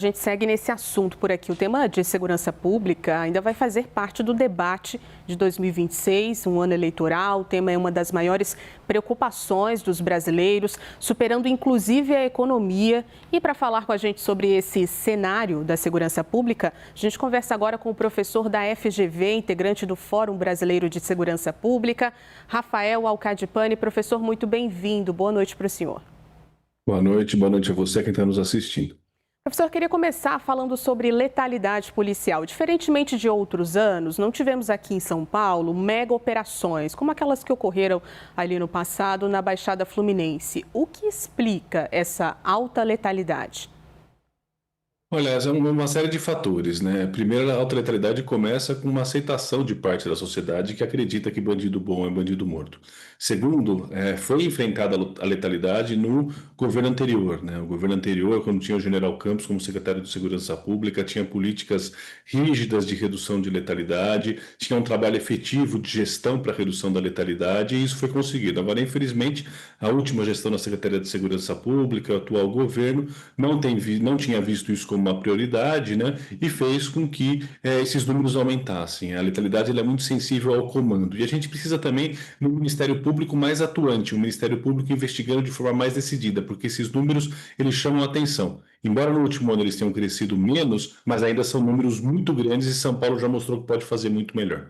A gente segue nesse assunto por aqui. O tema de segurança pública ainda vai fazer parte do debate de 2026, um ano eleitoral. O tema é uma das maiores preocupações dos brasileiros, superando inclusive a economia. E para falar com a gente sobre esse cenário da segurança pública, a gente conversa agora com o professor da FGV, integrante do Fórum Brasileiro de Segurança Pública, Rafael Alcadipani. Professor, muito bem-vindo. Boa noite para o senhor. Boa noite a você que está nos assistindo. Professor, queria começar falando sobre letalidade policial. Diferentemente de outros anos, não tivemos aqui em São Paulo mega operações, como aquelas que ocorreram ali no passado na Baixada Fluminense. O que explica essa alta letalidade? Olha, essa é uma série de fatores, né? Primeiro, a alta letalidade começa com uma aceitação de parte da sociedade que acredita que bandido bom é bandido morto. Segundo, foi enfrentada a letalidade no governo anterior, né? O governo anterior, quando tinha o General Campos como secretário de Segurança Pública, tinha políticas rígidas de redução de letalidade, tinha um trabalho efetivo de gestão para redução da letalidade e isso foi conseguido. Agora, infelizmente, a última gestão da Secretaria de Segurança Pública, o atual governo, não tinha visto isso como uma prioridade, né? E fez com que esses números aumentassem. A letalidade ela é muito sensível ao comando. E a gente precisa também de um Ministério Público mais atuante, um Ministério Público investigando de forma mais decidida, porque esses números eles chamam a atenção. Embora no último ano eles tenham crescido menos, mas ainda são números muito grandes e São Paulo já mostrou que pode fazer muito melhor.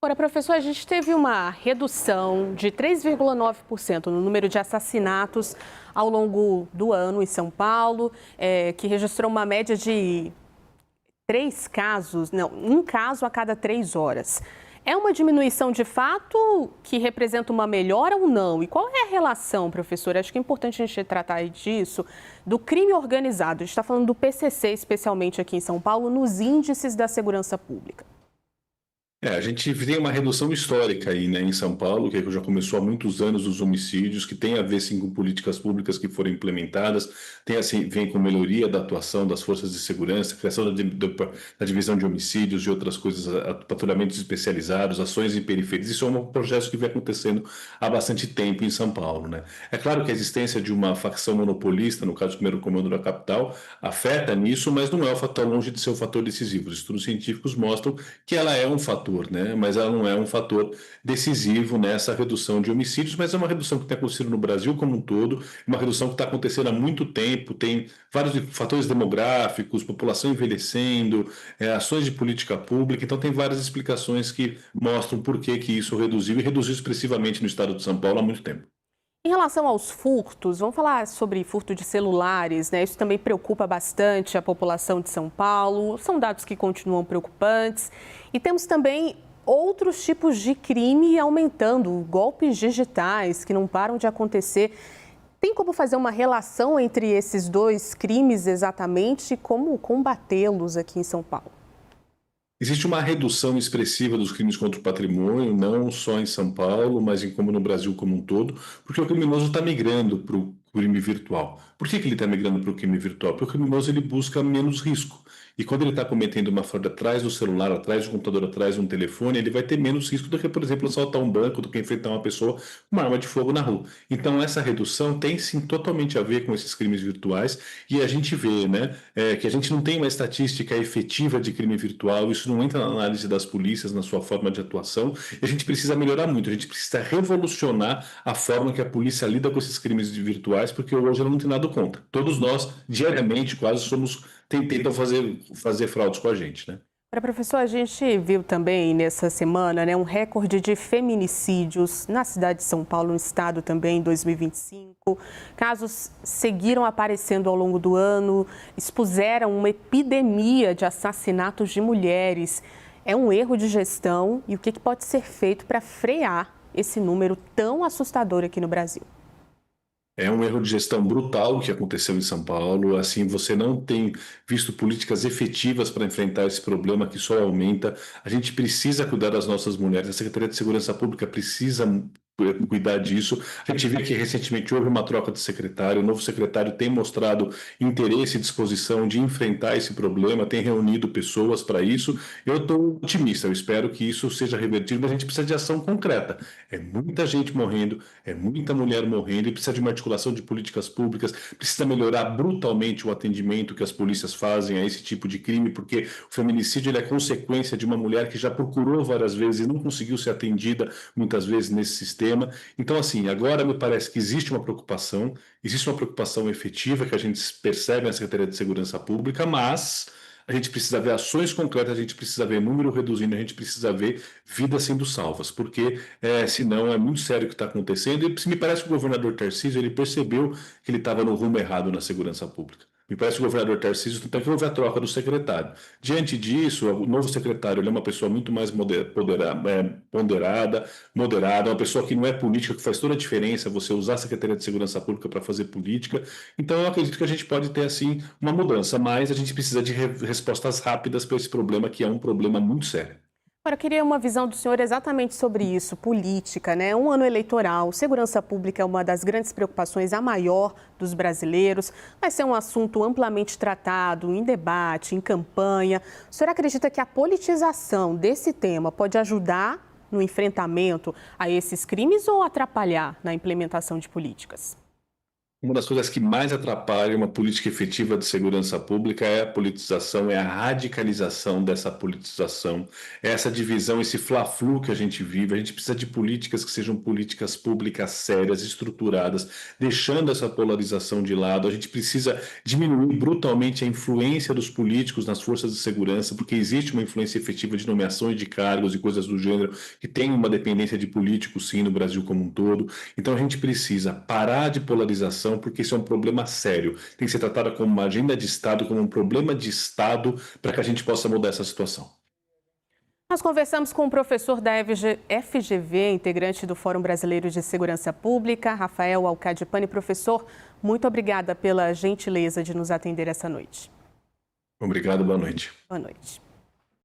Agora, professor, a gente teve uma redução de 3,9% no número de assassinatos ao longo do ano em São Paulo, que registrou uma média de um caso a cada 3 horas. É uma diminuição de fato que representa uma melhora ou não? E qual é a relação, professor? Acho que é importante a gente tratar disso, do crime organizado. A gente está falando do PCC, especialmente aqui em São Paulo, nos índices da segurança pública. A gente tem uma redução histórica aí, né, em São Paulo, que já começou há muitos anos dos homicídios, que tem a ver sim com políticas públicas que foram implementadas, tem assim, vem com melhoria da atuação das forças de segurança, criação da divisão de homicídios e outras coisas, patrulhamentos especializados, ações em periferias. Isso é um processo que vem acontecendo há bastante tempo em São Paulo, né? É claro que a existência de uma facção monopolista, no caso do primeiro comando da capital, afeta nisso, mas não é o fator longe de ser um fator decisivo. Os estudos científicos mostram que ela é um fator, né? Mas ela não é um fator decisivo nessa redução de homicídios, mas é uma redução que tem acontecido no Brasil como um todo, uma redução que está acontecendo há muito tempo, tem vários fatores demográficos, população envelhecendo, ações de política pública, então tem várias explicações que mostram por que isso reduziu e reduziu expressivamente no estado de São Paulo há muito tempo. Em relação aos furtos, vamos falar sobre furto de celulares, né? Isso também preocupa bastante a população de São Paulo. São dados que continuam preocupantes. E temos também outros tipos de crime aumentando, golpes digitais que não param de acontecer. Tem como fazer uma relação entre esses dois crimes exatamente e como combatê-los aqui em São Paulo? Existe uma redução expressiva dos crimes contra o patrimônio, não só em São Paulo, mas como no Brasil como um todo, porque o criminoso está migrando para o crime virtual. Por que ele está migrando para o crime virtual? Porque o criminoso ele busca menos risco. E quando ele está cometendo uma fraude atrás do celular, atrás do computador, atrás de um telefone, ele vai ter menos risco do que, por exemplo, assaltar um banco, do que enfrentar uma pessoa com uma arma de fogo na rua. Então, essa redução tem sim totalmente a ver com esses crimes virtuais e a gente vê, né, que a gente não tem uma estatística efetiva de crime virtual, isso não entra na análise das polícias, na sua forma de atuação, e a gente precisa melhorar muito, a gente precisa revolucionar a forma que a polícia lida com esses crimes virtuais, porque hoje ela não tem nada contra. Todos nós, diariamente, quase tentam fazer fraudes com a gente, né? Professor, a gente viu também nessa semana, né, um recorde de feminicídios na cidade de São Paulo, no estado também, em 2025. Casos seguiram aparecendo ao longo do ano, expuseram uma epidemia de assassinatos de mulheres. É um erro de gestão e o que pode ser feito para frear esse número tão assustador aqui no Brasil? É um erro de gestão brutal que aconteceu em São Paulo. Assim, você não tem visto políticas efetivas para enfrentar esse problema que só aumenta. A gente precisa cuidar das nossas mulheres. A Secretaria de Segurança Pública precisa cuidar disso. A gente vê que recentemente houve uma troca de secretário, o novo secretário tem mostrado interesse e disposição de enfrentar esse problema, tem reunido pessoas para isso. Eu estou otimista, eu espero que isso seja revertido, mas a gente precisa de ação concreta. É muita gente morrendo, é muita mulher morrendo, e precisa de uma articulação de políticas públicas, precisa melhorar brutalmente o atendimento que as polícias fazem a esse tipo de crime, porque o feminicídio ele é consequência de uma mulher que já procurou várias vezes e não conseguiu ser atendida muitas vezes nesse sistema. Então, assim, agora me parece que existe uma preocupação efetiva que a gente percebe na Secretaria de Segurança Pública, mas a gente precisa ver ações concretas, a gente precisa ver número reduzindo, a gente precisa ver vidas sendo salvas, porque senão é muito sério o que está acontecendo. E me parece que o governador Tarcísio ele percebeu que ele estava no rumo errado na segurança pública. Me parece que o governador Tarcísio tem que houve a troca do secretário. Diante disso, o novo secretário ele é uma pessoa muito mais ponderada, moderada, uma pessoa que não é política, que faz toda a diferença você usar a Secretaria de Segurança Pública para fazer política. Então, eu acredito que a gente pode ter, assim, uma mudança, mas a gente precisa de respostas rápidas para esse problema, que é um problema muito sério. Agora, eu queria uma visão do senhor exatamente sobre isso, política, né? Um ano eleitoral, segurança pública é uma das grandes preocupações, a maior dos brasileiros. Vai ser um assunto amplamente tratado, em debate, em campanha. O senhor acredita que a politização desse tema pode ajudar no enfrentamento a esses crimes ou atrapalhar na implementação de políticas? Uma das coisas que mais atrapalha uma política efetiva de segurança pública é a politização, é a radicalização dessa politização, é essa divisão, esse fla-flu que a gente vive. A gente precisa de políticas que sejam políticas públicas sérias, estruturadas, deixando essa polarização de lado. A gente precisa diminuir brutalmente a influência dos políticos nas forças de segurança, porque existe uma influência efetiva de nomeações de cargos e coisas do gênero que tem uma dependência de políticos, sim, no Brasil como um todo. Então a gente precisa parar de polarização, porque isso é um problema sério. Tem que ser tratado como uma agenda de Estado, como um problema de Estado, para que a gente possa mudar essa situação. Nós conversamos com o professor da FGV, integrante do Fórum Brasileiro de Segurança Pública, Rafael Alcadipani. Professor, muito obrigada pela gentileza de nos atender essa noite. Obrigado, boa noite. Boa noite.